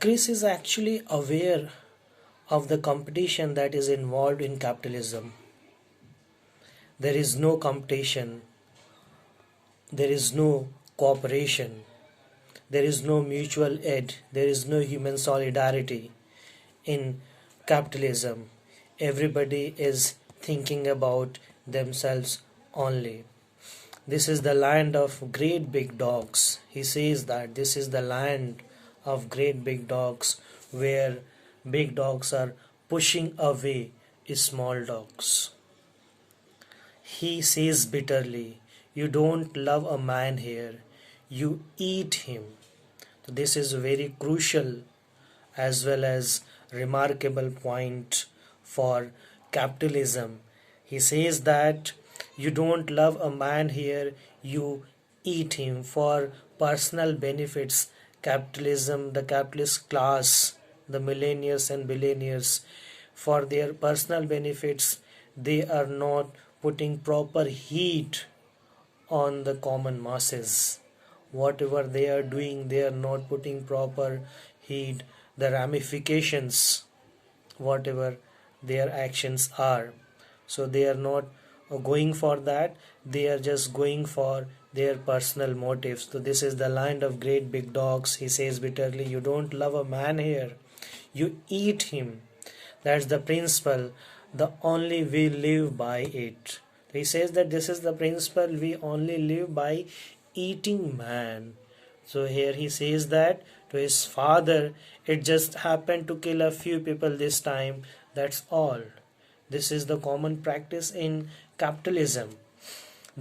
Chris is actually aware of the competition that is involved in capitalism. There is no competition, there is no cooperation, there is no mutual aid, there is no human solidarity in capitalism. Everybody is thinking about themselves only. This is the land of great big dogs. He says that this is the land of great big dogs where big dogs are pushing away small dogs. He says bitterly, "You don't love a man here, you eat him." So this is a very crucial as well as remarkable point for capitalism. He says that you don't love a man here, you eat him for personal benefits. Capitalism, the capitalist class, the millionaires and billionaires, for their personal benefits, they are not putting proper heat on the common masses. Whatever they are doing, they are not putting proper heed, the ramifications, whatever their actions are. So they are not going for that, they are just going for their personal motives. So this is the land of great big dogs. He says bitterly, "You don't love a man here, you eat him." That's the principle, the only we live by it. He says that this is the principle, we only live by eating man. So here he says that to his father, it just happened to kill a few people this time, that's all. This is the common practice in capitalism.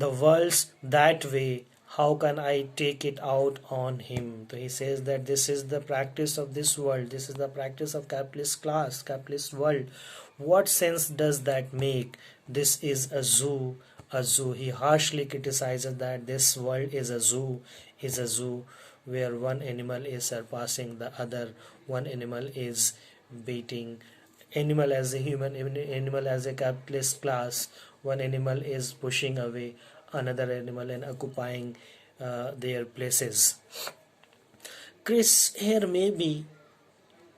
The world's that way, how can I take it out on him? So he says that this is the practice of this world, this is the practice of capitalist class, capitalist world. What sense does that make? This is a zoo, a zoo. He harshly criticizes that this world is a zoo, where one animal is surpassing the other, one animal is beating animal as a human, animal as a capitalist class, one animal is pushing away another animal and occupying their places. Chris here may be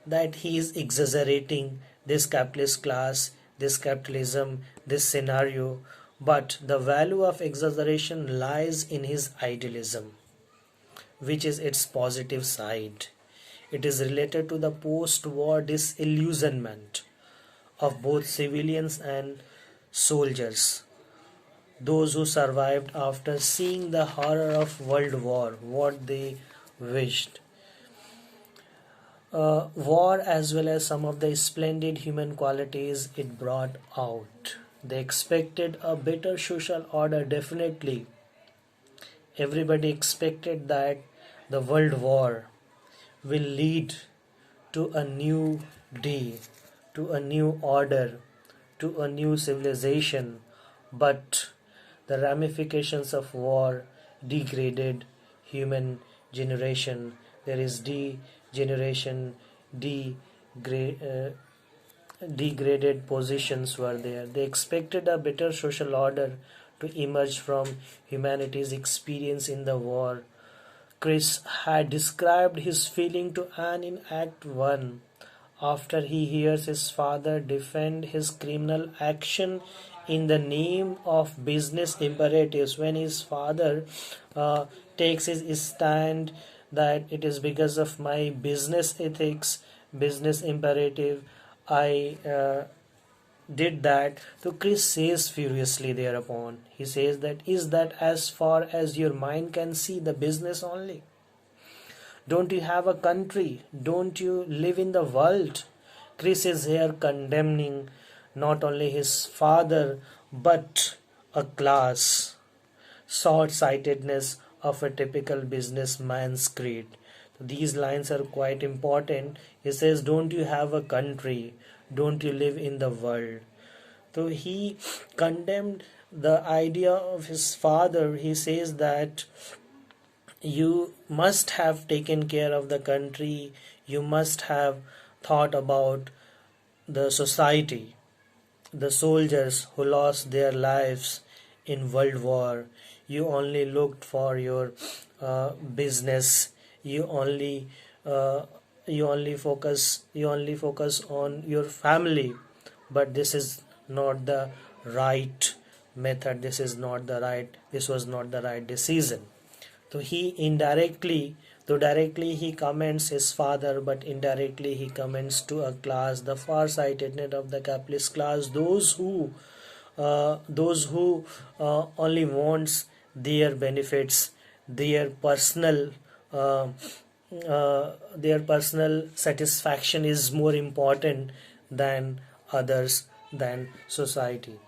that he is exaggerating this capitalist class, this capitalism, this scenario, but the value of exaggeration lies in his idealism, which is its positive side. It is related to the post-war disillusionment of both civilians and soldiers, those who survived after seeing the horror of World War, what they wished. War as well as some of the splendid human qualities it brought out. They expected a better social order, definitely. Everybody expected that the World War will lead to a new day, to a new order, to a new civilization, but the ramifications of war degraded human generation. There is degeneration, degraded positions were there. They expected a better social order to emerge from humanity's experience in the war. Chris had described his feeling to Anne in Act 1 after he hears his father defend his criminal action in the name of business imperatives. When his father takes his stand that it is because of my business ethics, business imperative, I did that. So Chris says furiously thereupon, he says that, "Is that as far as your mind can see, the business only? Don't you have a country? Don't you live in the world?" Chris is here condemning not only his father but a class, short-sightedness of a typical businessman's creed. These lines are quite important. He says, "Don't you have a country? Don't you live in the world?" So he condemned the idea of his father. He says that you must have taken care of the country, you must have thought about the society, the soldiers who lost their lives in World War. You only looked for your business, you only you only focus on your family, but this is not the right method. This was not the right decision. So directly he comments his father, but indirectly he comments to a class, the far-sightedness of the capitalist class, those who only wants their benefits, their personal uh, their personal satisfaction is more important than others, than society.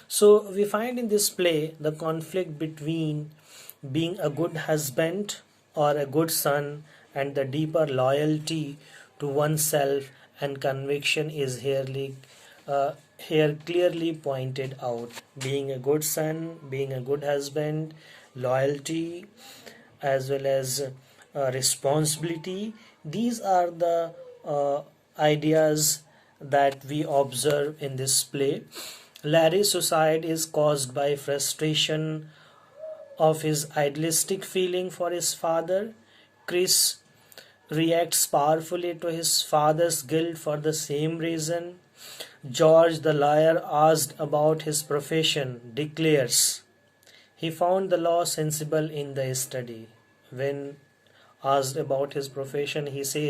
So we find in this play the conflict between being a good husband or a good son, and the deeper loyalty to oneself and conviction is here clearly pointed out. Being a good son, being a good husband, loyalty, as well as responsibility, these are the ideas that we observe in this play. Larry's suicide is caused by frustration of his idealistic feeling for his father. Chris reacts powerfully to his father's guilt for the same reason. George, the lawyer, asked about his profession, declares he found the law sensible in the study. When asked about his profession,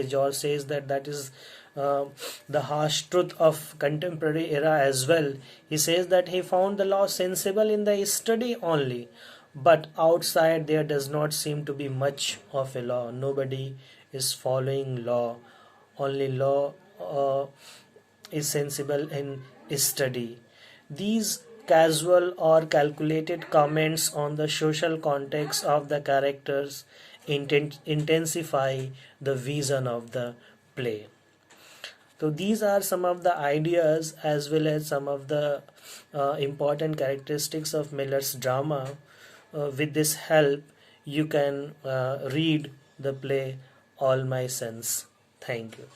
George says that is uh, the harsh truth of contemporary era as well. He says that he found the law sensible in the study only, but outside there does not seem to be much of a law. Nobody is following law. Only law is sensible in study. These casual or calculated comments on the social context of the characters intensify the vision of the play. So these are some of the ideas as well as some of the important characteristics of Miller's drama. With this help, you can read the play All My Sons. Thank you.